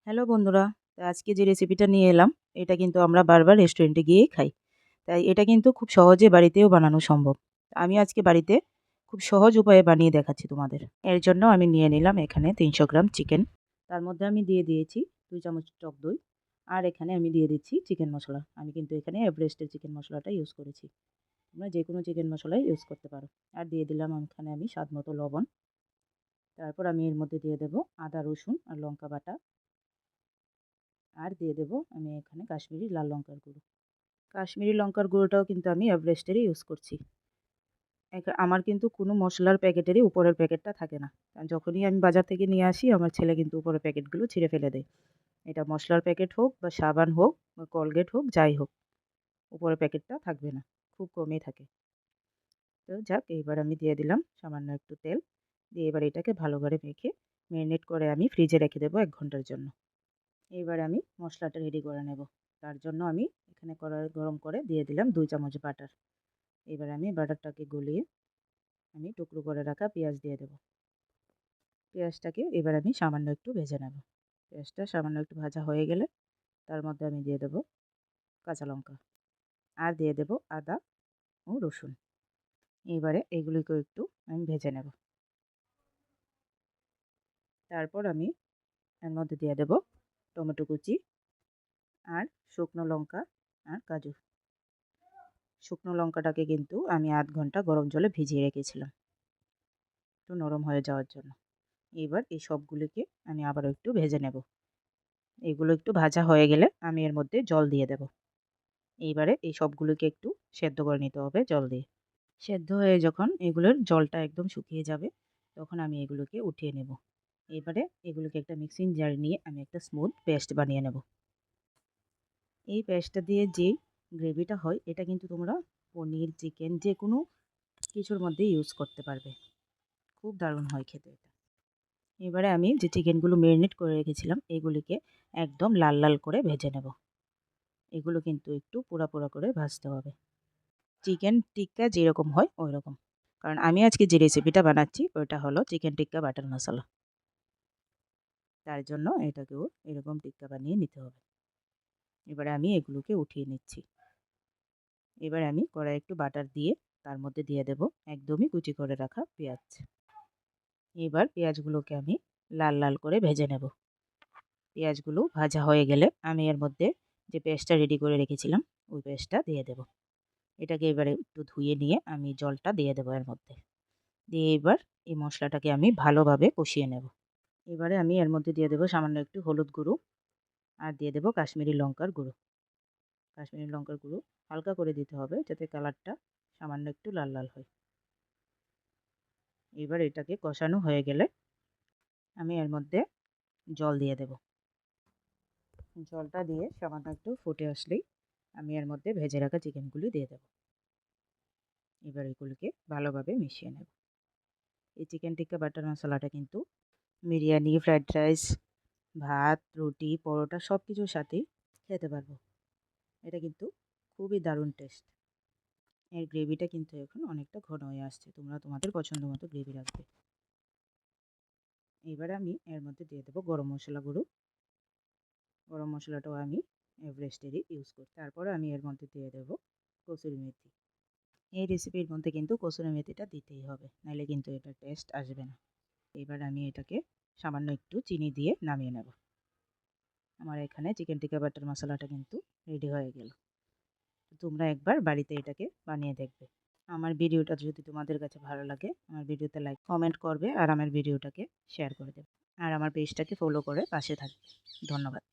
Hello বন্ধুরা, তো আজকে যে রেসিপিটা নিয়ে এলাম এটা কিন্তু আমরা বারবার রেস্টুরেন্টে গিয়েই খাই। তাই এটা কিন্তু খুব সহজে বাড়িতেও বানানো সম্ভব। আমি আজকে বাড়িতে খুব সহজ উপায়ে বানিয়ে দেখাচ্ছি তোমাদের। এর জন্য আমি নিয়ে নিলাম এখানে ৩০০ গ্রাম চিকেন। তার মধ্যে আমি দিয়ে দিয়েছি ২ চামচ টক দই। আর এখানে আমি দিয়ে দিচ্ছি চিকেন মশলা। আমি কিন্তু এখানে এভারেস্টের চিকেন মশলাটা ইউজ করেছি। তোমরা যেকোনো চিকেন মশলাই ইউজ করতে পারো। আর দিয়ে দিলাম এখানে আমি স্বাদমতো লবণ। তারপর আমি এর মধ্যে দিয়ে দেব আদা, রসুন আর লঙ্কা বাটা। আর দিয়ে দেব আমি এখানে কাশ্মীরি লাল লঙ্কার গুঁড়ো। কাশ্মীরি লঙ্কার গুঁড়োটাও কিন্তু আমি এভারেস্টেরই ইউজ করছি। আমার কিন্তু কোনো মশলার প্যাকেটেরই উপরের প্যাকেটটা থাকে না। কারণ যখনই আমি বাজার থেকে নিয়ে আসি আমার ছেলে কিন্তু উপরের প্যাকেটগুলো ছিঁড়ে ফেলে দেয়। এটা মশলার প্যাকেট হোক বা সাবান হোক বা কোলগেট হোক যাই হোক, উপরের প্যাকেটটা থাকবে না। খুব কমই থাকে। তো যাক, এইবার আমি দিয়ে দিলাম সামান্য একটু তেল। দিয়ে এবার এটাকে ভালো করে মেখে ম্যারিনেট করে আমি ফ্রিজে রেখে দেবো ১ ঘন্টার জন্য। এবার আমি মশলাটা রেডি করে নেব। তার জন্য আমি এখানে কড়াই গরম করে দিয়ে দিলাম ২ চামচ বাটার। এবার আমি বাটারটাকে গলিয়ে আমি টুকরো করে রাখা পেঁয়াজ দিয়ে দেব। পেঁয়াজটাকে এবার আমি সামান্য একটু ভেজে নেব। পেঁয়াজটা সামান্য একটু ভাজা হয়ে গেলে তার মধ্যে আমি দিয়ে দেব কাঁচা লঙ্কা। আর দিয়ে দেব আদা ও রসুন। এবারে এগুলিকেও একটু আমি ভেজে নেব। তারপর আমি এর মধ্যে দিয়ে দেব টমেটো কুচি আর শুকনো লঙ্কা আর কাজু। শুকনো লঙ্কাটাকে কিন্তু আমি ০.৫ ঘন্টা গরম জলে ভিজিয়ে রেখেছিলাম একটু নরম হয়ে যাওয়ার জন্য। এবার এই সবগুলিকে আমি আবারও একটু ভেজে নেব। এগুলো একটু ভাজা হয়ে গেলে আমি এর মধ্যে জল দিয়ে দেব। এইবারে এই সবগুলোকে একটু সেদ্ধ করে নিতে হবে জল দিয়ে। সেদ্ধ হয়ে যখন এগুলোর জলটা একদম শুকিয়ে যাবে তখন আমি এগুলোকে উঠিয়ে নেব। এবারে এগুলোকে একটা মিক্সিং জারে নিয়ে আমি একটা স্মুথ পেস্ট বানিয়ে নেব। এই পেস্টটা দিয়ে যে গ্রেভিটা হয় এটা কিন্তু তোমরা পনির, চিকেন যেকোনো কিছুর মধ্যে ইউজ করতে পারবে। খুব দারুণ হয় খেতে এটা। এবারে আমি যে চিকেনগুলো ম্যারিনেট করে রেখেছিলাম এগুলিকে একদম লাল লাল করে ভেজে নেব। এগুলো কিন্তু একটু পোড়া পোড়া করে ভাজতে হবে। চিকেন টিক্কা যেরকম হয় ওই রকম। কারণ আমি আজকে যে রেসিপিটা বানাচ্ছি ওটা হলো চিকেন টিক্কা বাটার মশলা। তার জন্য এটাকেও এরকম টিক্কা বানিয়ে নিতে হবে। এবারে আমি এগুলোকে উঠিয়ে নিচ্ছি। এবার আমি কড়াইয়ে একটু বাটার দিয়ে তার মধ্যে দিয়ে দেব একদমই কুচি করে রাখা পেঁয়াজ। এবার পেঁয়াজগুলোকে আমি লাল লাল করে ভেজে নেব। পেঁয়াজগুলো ভাজা হয়ে গেলে আমি এর মধ্যে যে পেস্টটা রেডি করে রেখেছিলাম ওই পেস্টটা দিয়ে দেব। এটাকে এবারে একটু ধুয়ে নিয়ে আমি জলটা দিয়ে দেবো এর মধ্যে। দিয়ে এবার এই মশলাটাকে আমি ভালোভাবে কষিয়ে নেব। এবারে আমি এর মধ্যে দিয়ে দেবো সামান্য একটু হলুদ গুঁড়ো আর দিয়ে দেবো কাশ্মীরি লঙ্কার গুঁড়ো। কাশ্মীরি লঙ্কার গুঁড়ো হালকা করে দিতে হবে যাতে কালারটা সামান্য একটু লাল লাল হয়। এবার এটাকে কষানো হয়ে গেলে আমি এর মধ্যে জল দিয়ে দেব। জলটা দিয়ে সামান্য একটু ফুটে আসলেই আমি এর মধ্যে ভেজে রাখা চিকেনগুলি দিয়ে দেব। এবার এগুলিকে ভালোভাবে মিশিয়ে নেব। এই চিকেন টিক্কা বাটার মশলাটা কিন্তু বিরিয়ানি, ফ্রাইড রাইস, ভাত, রুটি, পরোটা সব কিছুর সাথেই খেতে পারবো। এটা কিন্তু খুবই দারুণ টেস্ট। এর গ্রেভিটা কিন্তু এখন অনেকটা ঘন হয়ে আসছে। তোমরা তোমাদের পছন্দ মতো গ্রেভি রাখবে। এবারে আমি এর মধ্যে দিয়ে দেবো গরম মশলা গুঁড়ো। গরম মশলাটাও আমি এভারেস্টেরই ইউজ করি। তারপরে আমি এর মধ্যে দিয়ে দেবো কসুরি মেথি। এই রেসিপির মধ্যে কিন্তু কসুরি মেথিটা দিতেই হবে, নাহলে কিন্তু এটা টেস্ট আসবে না। এবার আমি এটাকে সামান্য একটু চিনি দিয়ে নামিয়ে নেব। আমার এখানে চিকেন টিক্কা বাটার মশলাটা কিন্তু রেডি হয়ে গেল। তোমরা একবার বাড়িতে এটাকে বানিয়ে দেখবে। আমার ভিডিওটা যদি তোমাদের কাছে ভালো লাগে আমার ভিডিওতে লাইক কমেন্ট করবে আর আমার ভিডিওটাকে শেয়ার করে দেবে আর আমার পেজটাকে ফলো করে পাশে থাকবে। ধন্যবাদ।